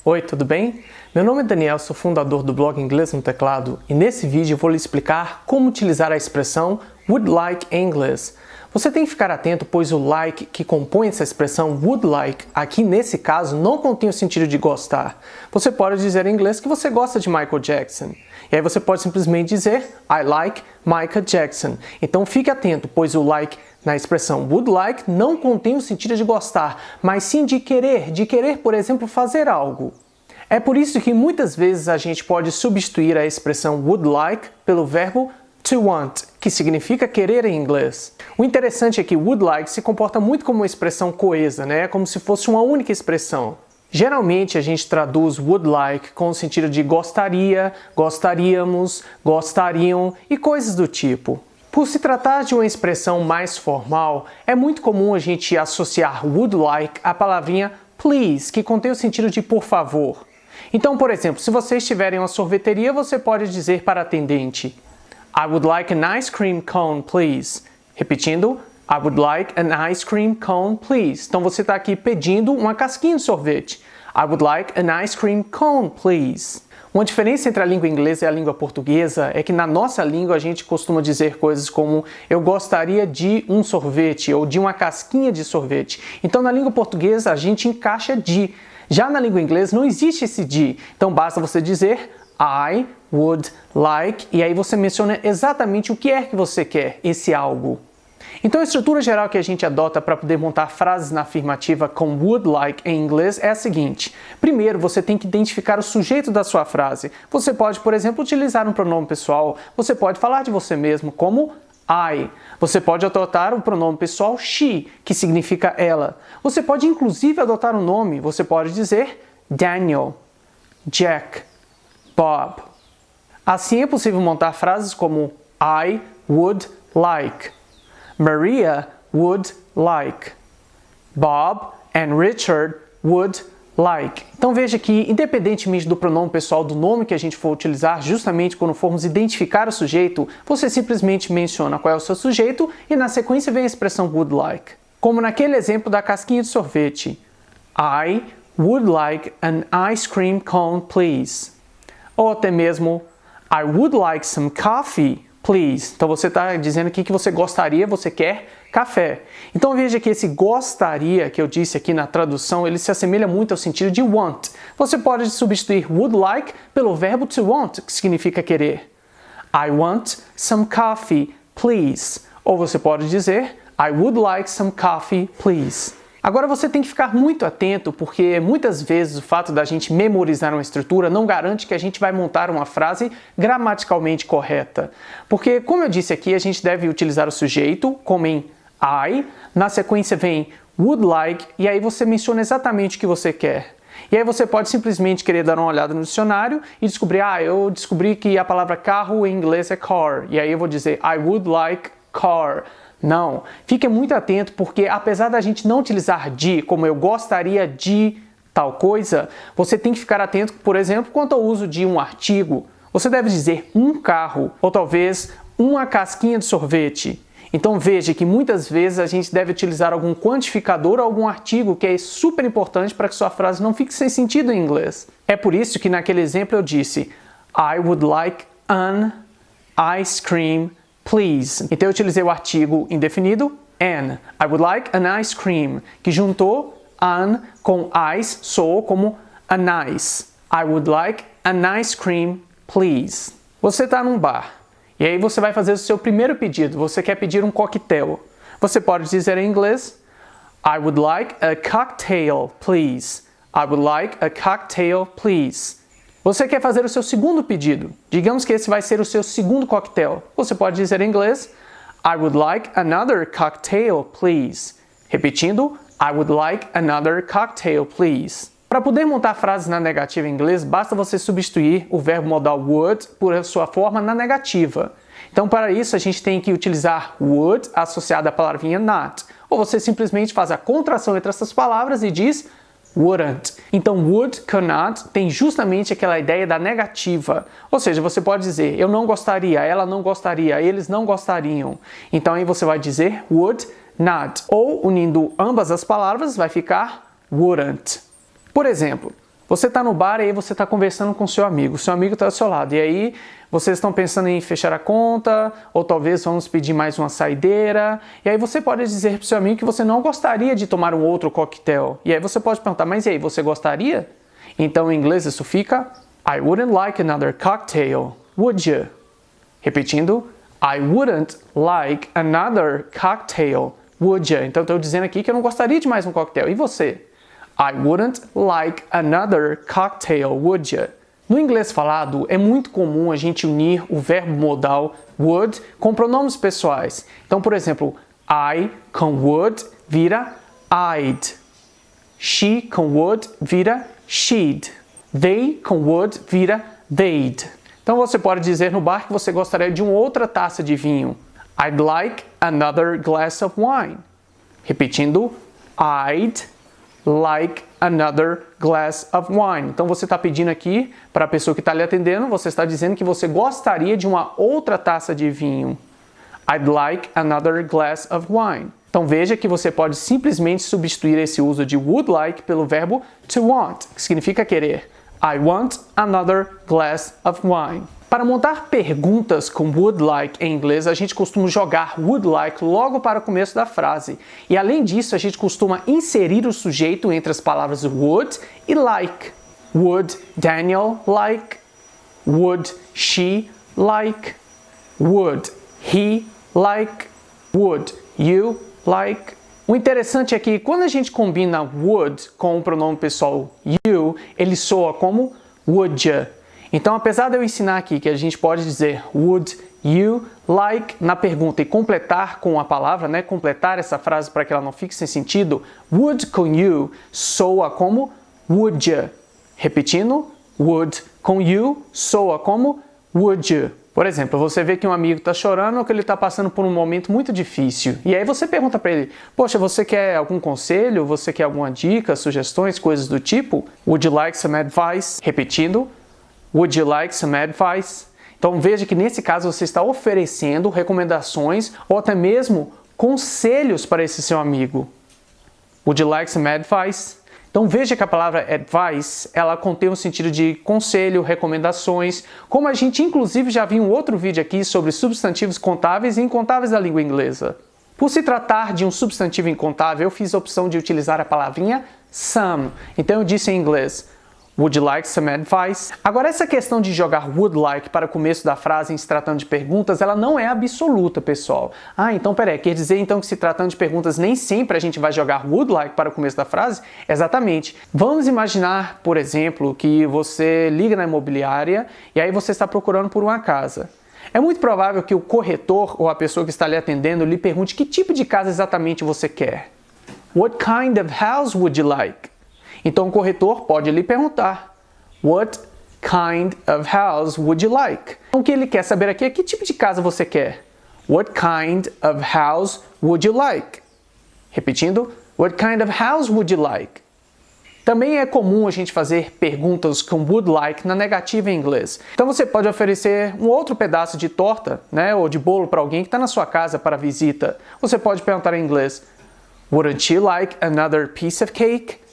Oi, tudo bem? Meu nome é Daniel, sou fundador do blog Inglês no Teclado e nesse vídeo eu vou lhe explicar como utilizar a expressão would like em inglês. Você tem que ficar atento, pois o like que compõe essa expressão would like, aqui nesse caso, não contém o sentido de gostar. Você pode dizer em inglês que você gosta de Michael Jackson. E aí você pode simplesmente dizer I like Michael Jackson. Então fique atento, pois o like na expressão would like não contém o sentido de gostar, mas sim de querer, por exemplo, fazer algo. É por isso que muitas vezes a gente pode substituir a expressão would like pelo verbo to want, que significa querer em inglês. O interessante é que would like se comporta muito como uma expressão coesa, né? Como se fosse uma única expressão. Geralmente a gente traduz would like com o sentido de gostaria, gostaríamos, gostariam e coisas do tipo. Por se tratar de uma expressão mais formal, é muito comum a gente associar would like à palavrinha please, que contém o sentido de por favor. Então, por exemplo, se você estiver em uma sorveteria, você pode dizer para a atendente I would like an ice cream cone, please. Repetindo, I would like an ice cream cone, please. Então você está aqui pedindo uma casquinha de sorvete. I would like an ice cream cone, please. Uma diferença entre a língua inglesa e a língua portuguesa é que na nossa língua a gente costuma dizer coisas como eu gostaria de um sorvete ou de uma casquinha de sorvete. Então na língua portuguesa a gente encaixa de. Já na língua inglesa não existe esse de. Então basta você dizer I would like e aí você menciona exatamente o que é que você quer, esse algo. Então a estrutura geral que a gente adota para poder montar frases na afirmativa com would like em inglês é a seguinte. Primeiro, você tem que identificar o sujeito da sua frase. Você pode, por exemplo, utilizar um pronome pessoal. Você pode falar de você mesmo como I. Você pode adotar o pronome pessoal she, que significa ela. Você pode inclusive adotar um nome. Você pode dizer Daniel, Jack, Bob. Assim é possível montar frases como I would like. Maria would like. Bob and Richard would like. Então veja que, independentemente do pronome pessoal do nome que a gente for utilizar, justamente quando formos identificar o sujeito, você simplesmente menciona qual é o seu sujeito e na sequência vem a expressão would like. Como naquele exemplo da casquinha de sorvete. I would like an ice cream cone, please. Ou até mesmo I would like some coffee, please. Então você está dizendo aqui que você gostaria, você quer café. Então veja que esse gostaria que eu disse aqui na tradução, ele se assemelha muito ao sentido de want. Você pode substituir would like pelo verbo to want, que significa querer. I want some coffee, please. Ou você pode dizer I would like some coffee, please. Agora você tem que ficar muito atento, porque muitas vezes o fato da gente memorizar uma estrutura não garante que a gente vai montar uma frase gramaticalmente correta. Porque, como eu disse aqui, a gente deve utilizar o sujeito, como em I, na sequência vem would like, e aí você menciona exatamente o que você quer. E aí você pode simplesmente querer dar uma olhada no dicionário e descobrir, eu descobri que a palavra carro em inglês é car, e aí eu vou dizer I would like car. Não, fique muito atento porque apesar da gente não utilizar de, como eu gostaria de tal coisa, você tem que ficar atento, por exemplo, quanto ao uso de um artigo. Você deve dizer um carro ou talvez uma casquinha de sorvete. Então veja que muitas vezes a gente deve utilizar algum quantificador ou algum artigo que é super importante para que sua frase não fique sem sentido em inglês. É por isso que naquele exemplo eu disse I would like an ice cream, please. Então eu utilizei o artigo indefinido, an. I would like an ice cream, que juntou an com ice, soou como an ice. I would like an ice cream, please. Você está num bar, e aí você vai fazer o seu primeiro pedido, você quer pedir um coquetel. Você pode dizer em inglês, I would like a cocktail, please. I would like a cocktail, please. Você quer fazer o seu segundo pedido. Digamos que esse vai ser o seu segundo coquetel. Você pode dizer em inglês, I would like another cocktail, please. Repetindo, I would like another cocktail, please. Para poder montar frases na negativa em inglês, basta você substituir o verbo modal would por sua forma na negativa. Então, para isso, a gente tem que utilizar would associado à palavrinha not. Ou você simplesmente faz a contração entre essas palavras e diz wouldn't. Então, would, cannot tem justamente aquela ideia da negativa. Ou seja, você pode dizer, eu não gostaria, ela não gostaria, eles não gostariam. Então, aí você vai dizer would not. Ou, unindo ambas as palavras, vai ficar wouldn't. Por exemplo, Você está no bar e aí você está conversando com seu amigo está ao seu lado, e aí vocês estão pensando em fechar a conta, ou talvez vamos pedir mais uma saideira, e aí você pode dizer para o seu amigo que você não gostaria de tomar um outro coquetel, e aí você pode perguntar, mas e aí, você gostaria? Então em inglês isso fica, I wouldn't like another cocktail, would you? Repetindo, I wouldn't like another cocktail, would you? Então estou dizendo aqui que eu não gostaria de mais um coquetel, e você? I wouldn't like another cocktail, would you? No inglês falado, é muito comum a gente unir o verbo modal would com pronomes pessoais. Então, por exemplo, I com would vira I'd. She com would vira she'd. They com would vira they'd. Então você pode dizer no bar que você gostaria de uma outra taça de vinho. I'd like another glass of wine. Repetindo, I'd like another glass of wine. Então você está pedindo aqui para a pessoa que está lhe atendendo, você está dizendo que você gostaria de uma outra taça de vinho. I'd like another glass of wine. Então veja que você pode simplesmente substituir esse uso de would like pelo verbo to want, que significa querer. I want another glass of wine. Para montar perguntas com would like em inglês, a gente costuma jogar would like logo para o começo da frase. E além disso, a gente costuma inserir o sujeito entre as palavras would e like. Would Daniel like? Would she like? Would he like? Would you like? O interessante é que quando a gente combina would com o pronome pessoal you, ele soa como would you. Então, apesar de eu ensinar aqui que a gente pode dizer would you like na pergunta e completar com a palavra, né, completar essa frase para que ela não fique sem sentido, would com you soa como would you. Repetindo, would com you soa como would you. Por exemplo, você vê que um amigo está chorando ou que ele está passando por um momento muito difícil. E aí você pergunta para ele, poxa, você quer algum conselho? Você quer alguma dica, sugestões, coisas do tipo? Would you like some advice? Repetindo, would you like some advice? Então veja que nesse caso você está oferecendo recomendações ou até mesmo conselhos para esse seu amigo. Would you like some advice? Então veja que a palavra advice, ela contém um sentido de conselho, recomendações, como a gente inclusive já viu em um outro vídeo aqui sobre substantivos contáveis e incontáveis da língua inglesa. Por se tratar de um substantivo incontável, eu fiz a opção de utilizar a palavrinha some. Então eu disse em inglês, would you like some advice? Agora, essa questão de jogar would like para o começo da frase em se tratando de perguntas, ela não é absoluta, pessoal. Então peraí, quer dizer então que se tratando de perguntas nem sempre a gente vai jogar would like para o começo da frase? Exatamente. Vamos imaginar, por exemplo, que você liga na imobiliária e aí você está procurando por uma casa. É muito provável que o corretor ou a pessoa que está lhe atendendo lhe pergunte que tipo de casa exatamente você quer. What kind of house would you like? Então o corretor pode lhe perguntar, what kind of house would you like? Então o que ele quer saber aqui é que tipo de casa você quer. What kind of house would you like? Repetindo, what kind of house would you like? Também é comum a gente fazer perguntas com would like na negativa em inglês. Então você pode oferecer um outro pedaço de torta, né, ou de bolo para alguém que está na sua casa para visita. Você pode perguntar em inglês, wouldn't you like another piece of cake?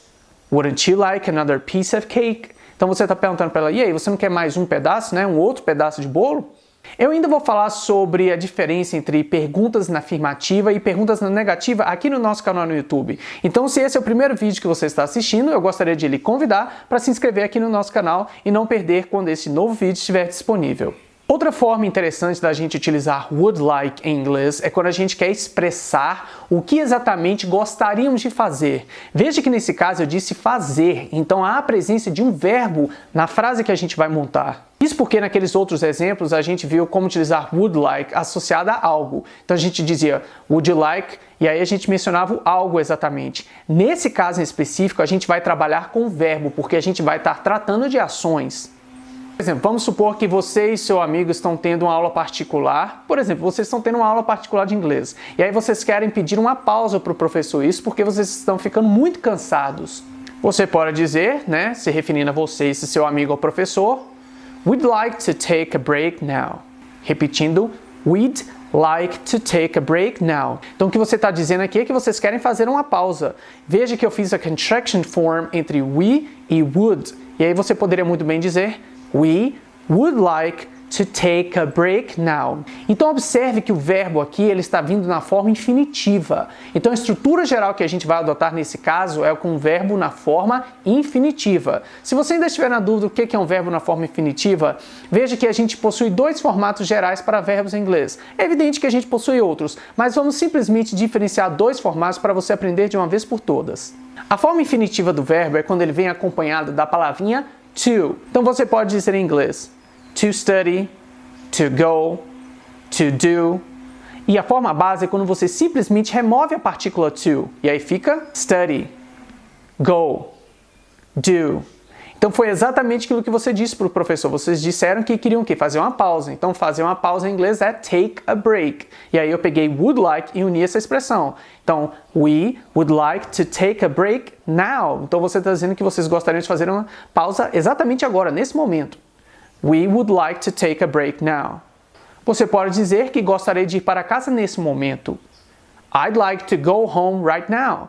Wouldn't you like another piece of cake? Então você está perguntando para ela, e aí, você não quer mais um pedaço, né? Um outro pedaço de bolo? Eu ainda vou falar sobre a diferença entre perguntas na afirmativa e perguntas na negativa aqui no nosso canal no YouTube. Então, se esse é o primeiro vídeo que você está assistindo, eu gostaria de lhe convidar para se inscrever aqui no nosso canal e não perder quando esse novo vídeo estiver disponível. Outra forma interessante da gente utilizar would like em inglês é quando a gente quer expressar o que exatamente gostaríamos de fazer. Veja que nesse caso eu disse fazer, então há a presença de um verbo na frase que a gente vai montar. Isso porque naqueles outros exemplos a gente viu como utilizar would like associada a algo. Então a gente dizia would you like e aí a gente mencionava o algo exatamente. Nesse caso em específico a gente vai trabalhar com o verbo porque a gente vai estar tratando de ações. Por exemplo, vamos supor que você e seu amigo estão tendo uma aula particular. Por exemplo, vocês estão tendo uma aula particular de inglês. E aí vocês querem pedir uma pausa para o professor. Isso porque vocês estão ficando muito cansados. Você pode dizer, né, se referindo a você e seu amigo ao professor, we'd like to take a break now. Repetindo, we'd like to take a break now. Então o que você está dizendo aqui é que vocês querem fazer uma pausa. Veja que eu fiz a contraction form entre we e would. E aí você poderia muito bem dizer we would like to take a break now. Então observe que o verbo aqui ele está vindo na forma infinitiva. Então a estrutura geral que a gente vai adotar nesse caso é com o verbo na forma infinitiva. Se você ainda estiver na dúvida do que é um verbo na forma infinitiva, veja que a gente possui dois formatos gerais para verbos em inglês. É evidente que a gente possui outros, mas vamos simplesmente diferenciar dois formatos para você aprender de uma vez por todas. A forma infinitiva do verbo é quando ele vem acompanhado da palavrinha to. Então você pode dizer em inglês to study, to go, to do. E a forma base é quando você simplesmente remove a partícula to. E aí fica study, go, do. Então foi exatamente aquilo que você disse para o professor. Vocês disseram que queriam o quê? Fazer uma pausa. Então fazer uma pausa em inglês é take a break. E aí eu peguei would like e uni essa expressão. Então, we would like to take a break now. Então você está dizendo que vocês gostariam de fazer uma pausa exatamente agora, nesse momento. We would like to take a break now. Você pode dizer que gostaria de ir para casa nesse momento. I'd like to go home right now.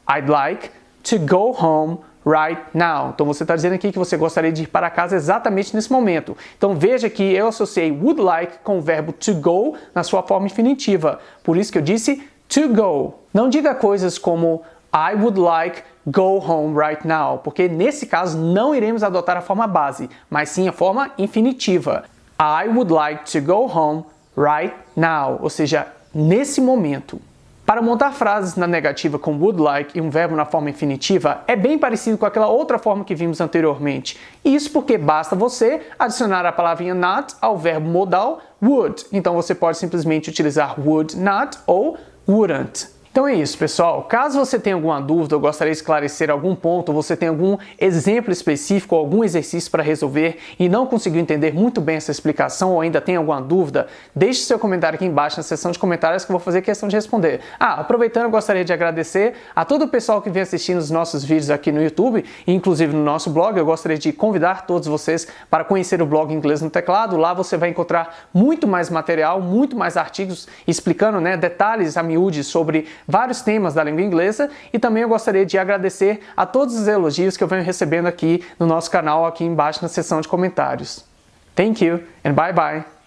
I'd like to go home right now. Então você está dizendo aqui que você gostaria de ir para casa exatamente nesse momento. Então veja que eu associei would like com o verbo to go na sua forma infinitiva. Por isso que eu disse to go. Não diga coisas como I would like go home right now, porque nesse caso não iremos adotar a forma base, mas sim a forma infinitiva. I would like to go home right now, ou seja, nesse momento. Para montar frases na negativa com would like e um verbo na forma infinitiva é bem parecido com aquela outra forma que vimos anteriormente. Isso porque basta você adicionar a palavrinha not ao verbo modal would. Então você pode simplesmente utilizar would not ou wouldn't. Então é isso, pessoal. Caso você tenha alguma dúvida ou gostaria de esclarecer algum ponto, ou você tem algum exemplo específico ou algum exercício para resolver e não conseguiu entender muito bem essa explicação ou ainda tem alguma dúvida, deixe seu comentário aqui embaixo na seção de comentários que eu vou fazer questão de responder. Aproveitando, eu gostaria de agradecer a todo o pessoal que vem assistindo os nossos vídeos aqui no YouTube e inclusive no nosso blog. Eu gostaria de convidar todos vocês para conhecer o blog Inglês no Teclado. Lá você vai encontrar muito mais material, muito mais artigos explicando, detalhes a miúde sobre vários temas da língua inglesa, e também eu gostaria de agradecer a todos os elogios que eu venho recebendo aqui no nosso canal, aqui embaixo na seção de comentários. Thank you and bye bye!